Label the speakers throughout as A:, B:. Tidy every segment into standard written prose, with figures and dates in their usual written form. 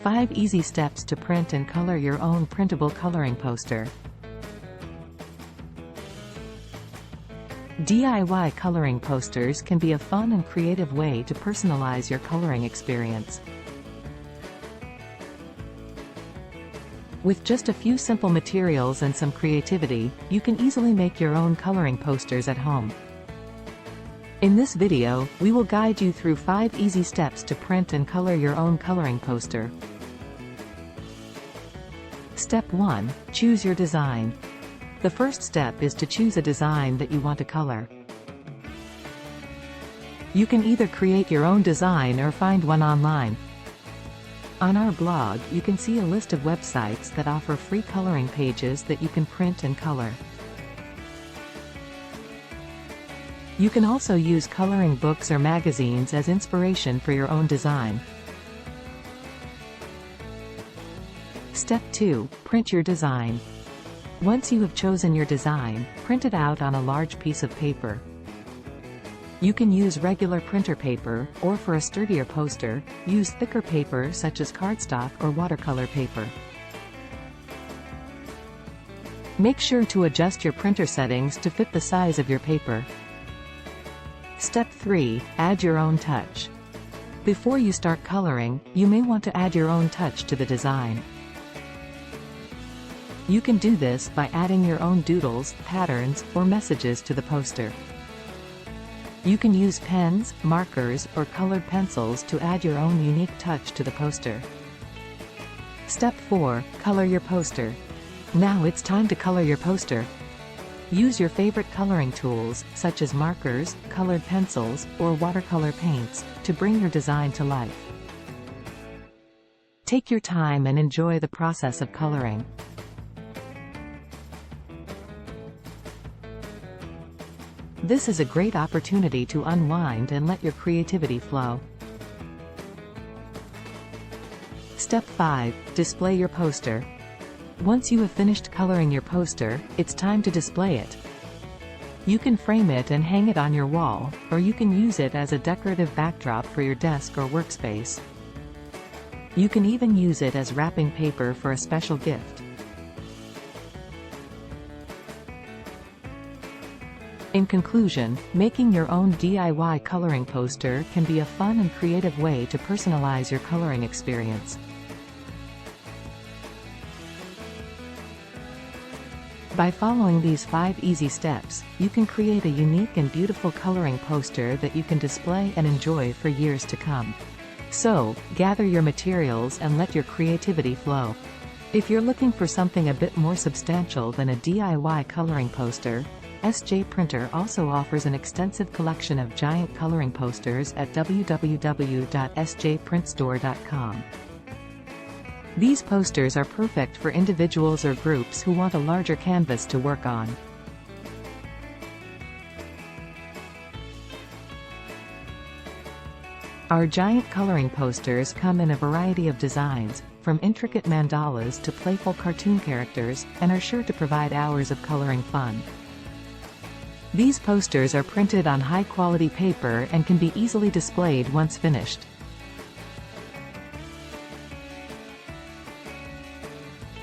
A: 5 easy steps to print and color your own printable coloring poster. DIY coloring posters can be a fun and creative way to personalize your coloring experience. With just a few simple materials and some creativity, you can easily make your own coloring posters at home. In this video, we will guide you through 5 easy steps to print and color your own coloring poster. Step 1. Choose your design. The first step is to choose a design that you want to color. You can either create your own design or find one online. On our blog, you can see a list of websites that offer free coloring pages that you can print and color. You can also use coloring books or magazines as inspiration for your own design. Step 2. Print your design. Once you have chosen your design, print it out on a large piece of paper. You can use regular printer paper, or for a sturdier poster, use thicker paper such as cardstock or watercolor paper. Make sure to adjust your printer settings to fit the size of your paper. Step 3. Add your own touch. Before you start coloring, you may want to add your own touch to the design. You can do this by adding your own doodles, patterns, or messages to the poster. You can use pens, markers, or colored pencils to add your own unique touch to the poster. Step 4. Color your poster. Now it's time to color your poster. Use your favorite coloring tools, such as markers, colored pencils, or watercolor paints, to bring your design to life. Take your time and enjoy the process of coloring. This is a great opportunity to unwind and let your creativity flow. Step 5. Display your poster. Once you have finished coloring your poster, it's time to display it. You can frame it and hang it on your wall, or you can use it as a decorative backdrop for your desk or workspace. You can even use it as wrapping paper for a special gift. In conclusion, making your own DIY coloring poster can be a fun and creative way to personalize your coloring experience. By following these 5 easy steps, you can create a unique and beautiful coloring poster that you can display and enjoy for years to come. So, gather your materials and let your creativity flow. If you're looking for something a bit more substantial than a DIY coloring poster, SJ Printer also offers an extensive collection of giant coloring posters at www.sjprintstore.com. These posters are perfect for individuals or groups who want a larger canvas to work on. Our giant coloring posters come in a variety of designs, from intricate mandalas to playful cartoon characters, and are sure to provide hours of coloring fun. These posters are printed on high-quality paper and can be easily displayed once finished.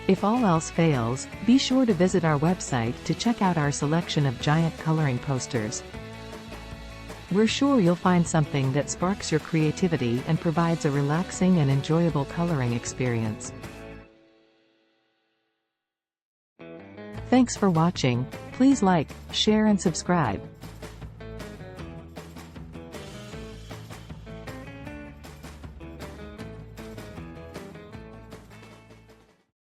A: If all else fails, be sure to visit our website to check out our selection of giant coloring posters. We're sure you'll find something that sparks your creativity and provides a relaxing and enjoyable coloring experience. Thanks for watching. Please like, share and subscribe.